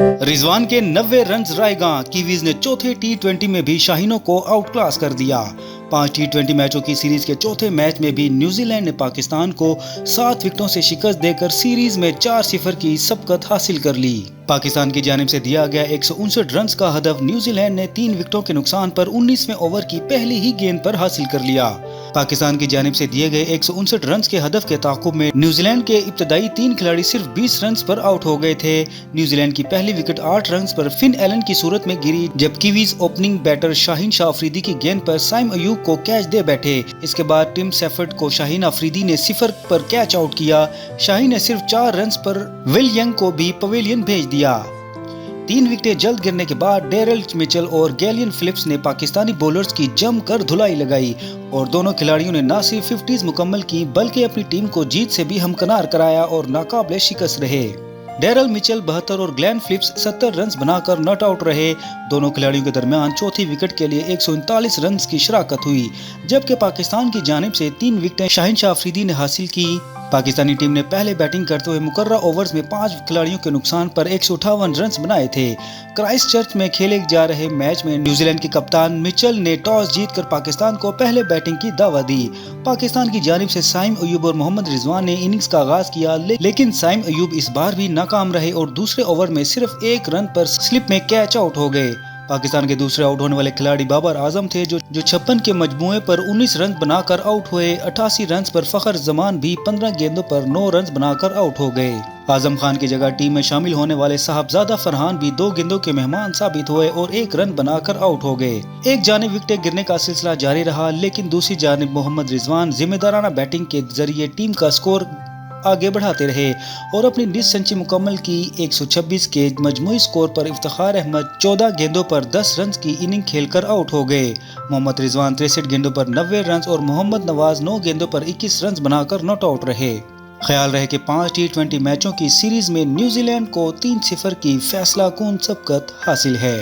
रिजवान के 90 run रायगां, Kiwis ने चौथे टी20 में भी शाहीनों को आउट क्लास कर दिया। 5 टी20 मैचों की सीरीज के चौथे मैच में भी न्यूजीलैंड ने पाकिस्तान को 7 विकेटों से शिकस्त देकर सीरीज में 4-0 की सबकत हासिल कर ली। पाकिस्तान की जानिब से दिया गया 159 रन का हदफ न्यूजीलैंड ने 3 विकेटों के नुकसान पर 19वें ओवर की पहली ही गेंद पर हासिल कर लिया। पाकिस्तान की जानिब से दिए गए 159 रन के हदफ के ताक़ुब में न्यूजीलैंड के इब्तदाई 3 खिलाड़ी सिर्फ 20 रन पर आउट हो गए थे। न्यूजीलैंड की पहली विकेट 8 रन पर फिन एलन की सूरत में गिरी, जब Kiwis opening batter Shaheen Shah Afridi की गेंद पर साइम अयूब को कैच दे बैठे। इसके बाद टिम सेफर्ड को शाहीन अफरीदी ने 0 पर कैच आउट किया। शाहीन ने सिर्फ 4 रन पर विल यंग को भी पवेलियन भेज दिया। 3 विकेटें जल्द गिरने के बाद डेरिल मिचेल और गैलियन फिलिप्स ने पाकिस्तानी बॉलर्स की जमकर धुलाई लगाई और दोनों खिलाड़ियों ने न सिर्फ 50s मुकम्मल की बल्कि अपनी टीम को जीत से भी हमकिनार कराया और नाकाबिले शिकस्त रहे। डेरिल मिचेल 72 और ग्लेन फिलिप्स 70 रन बनाकर नॉट आउट रहे। दोनों खिलाड़ियों के दरमियान चौथी विकेट के लिए 139 रन की शराकत हुई, जबकि पाकिस्तान की जानिब से 3 विकेटें शाहीन शाह अफरीदी ने हासिल की। पाकिस्तानी टीम ने पहले बैटिंग करते हुए मुकर्रर ओवर्स में 5 खिलाड़ियों के नुकसान पर 158 रन बनाए थे। क्राइस्टचर्च में खेले जा रहे मैच में न्यूजीलैंड के कप्तान मिचेल ने टॉस जीतकर पाकिस्तान को पहले बैटिंग की दावत दी। पाकिस्तान की जानिब से साइम अयूब और मोहम्मद रिजवान ने इनिंग्स का आगाज किया, लेकिन साइम अयूब इस बार भी नाकाम रहे और दूसरे ओवर में सिर्फ 1 रन पर स्लिप में कैच आउट हो गए। पाकिस्तान के दूसरे आउट होने वाले खिलाड़ी बाबर आजम थे, जो 56 के मजमूए पर 19 रन बनाकर आउट हुए। 88 रन पर फखर जमान भी 15 गेंदों पर 9 रन बनाकर आउट हो गए। आजम खान की जगह टीम में शामिल होने वाले साहबजादा फरहान भी 2 गेंदों के मेहमान साबित हुए और 1 रन बनाकर आउट हो गए। एक जानिब विकेटें गिरने का सिलसिला जारी रहा, लेकिन दूसरी जानिब मोहम्मद रिजवान जिम्मेदाराना बैटिंग के जरिए टीम का स्कोर आगे बढ़ाते रहे और अपनी 20 सेंचुरी मुकम्मल की। 126 के मजमूई स्कोर पर इफ्तिखार अहमद 14 गेंदों पर 10 रन की इनिंग खेलकर आउट हो गए। मोहम्मद रिजवान 63 गेंदों पर 90 रन और मोहम्मद नवाज 9 गेंदों पर 21 रन बनाकर नॉट आउट रहे। ख्याल रहे कि 5 टी20 मैचों की सीरीज में न्यूजीलैंड को 3-0 की फैसला कुन सबकत हासिल है।